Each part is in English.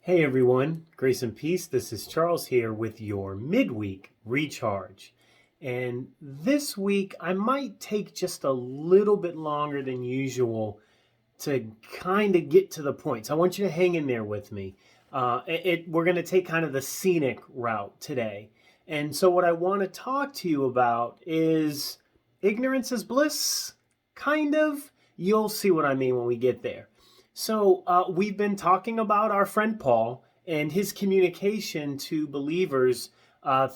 Hey everyone, grace and peace. This is Charles here with your Midweek Recharge. And this week I might take just a little bit longer than usual to kind of get to the points. I want you to hang in there with me. We're going to take kind of the scenic route today. And so what I want to talk to you about is ignorance is bliss, kind of. You'll see what I mean when we get there. So we've been talking about our friend Paul and his communication to believers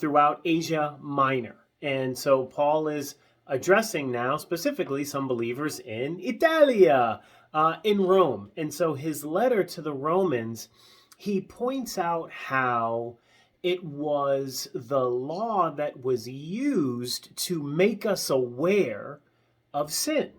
throughout Asia Minor. And so Paul is addressing now specifically some believers in Italia, in Rome. And so his letter to the Romans, he points out how it was the law that was used to make us aware of sin.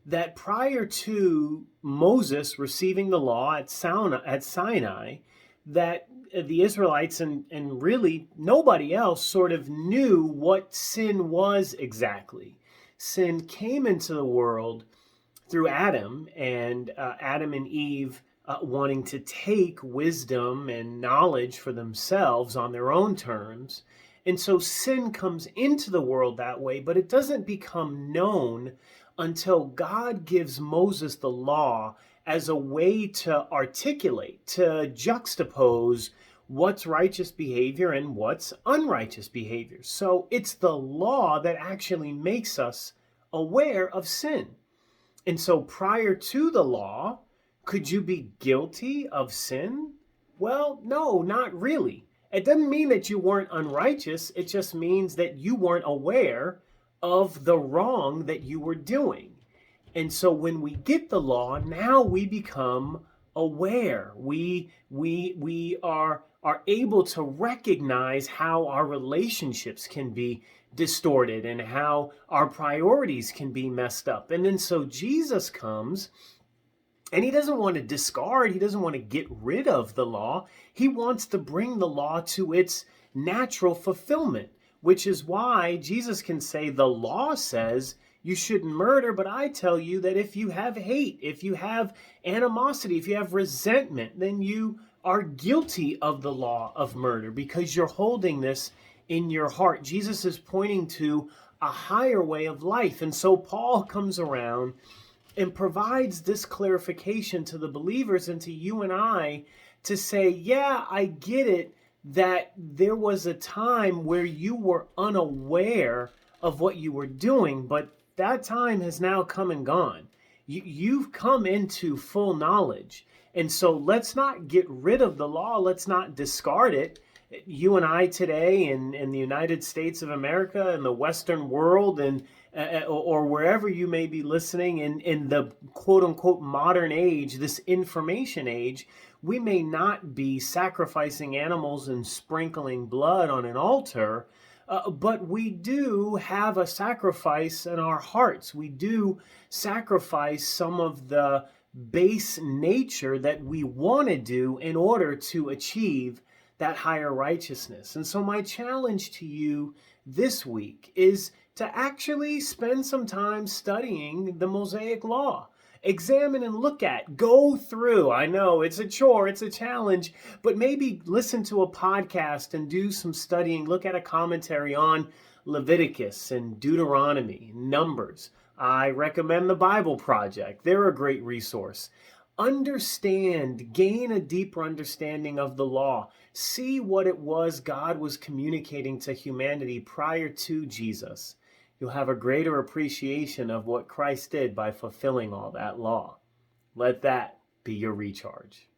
That prior to Moses receiving the law at Sinai, that the Israelites and really nobody else sort of knew what sin was exactly. Sin came into the world through Adam and Eve wanting to take wisdom and knowledge for themselves on their own terms. And so sin comes into the world that way, but it doesn't become known until God gives Moses the law as a way to articulate, to juxtapose what's righteous behavior and what's unrighteous behavior. So it's the law that actually makes us aware of sin. And so prior to the law, could you be guilty of sin? Well, no, not really. It doesn't mean that you weren't unrighteous. It just means that you weren't aware of the wrong that you were doing. And so when we get the law, now we become aware. We are able to recognize how our relationships can be distorted and how our priorities can be messed up. And then so Jesus comes and he doesn't want to discard, he doesn't want to get rid of the law. He wants to bring the law to its natural fulfillment, which is why Jesus can say the law says you shouldn't murder, but I tell you that if you have hate, if you have animosity, if you have resentment, then you are guilty of the law of murder because you're holding this in your heart. Jesus is pointing to a higher way of life. And so Paul comes around and provides this clarification to the believers and to you and I to say, yeah, I get it that there was a time where you were unaware of what you were doing, but that time has now come and gone. You've come into full knowledge. And so let's not get rid of the law. Let's not discard it. You and I today in the United States of America and the Western world and or wherever you may be listening in the quote unquote modern age, this information age, we may not be sacrificing animals and sprinkling blood on an altar, but we do have a sacrifice in our hearts. We do sacrifice some of the base nature that we want to do in order to achieve that higher righteousness. And so my challenge to you this week is to actually spend some time studying the Mosaic Law. Examine and look at, go through. I know it's a chore, it's a challenge, but maybe listen to a podcast and do some studying. Look at a commentary on Leviticus and Deuteronomy, Numbers. I recommend the Bible Project. They're a great resource. Understand, gain a deeper understanding of the law. See what it was God was communicating to humanity prior to Jesus. You'll have a greater appreciation of what Christ did by fulfilling all that law. Let that be your recharge.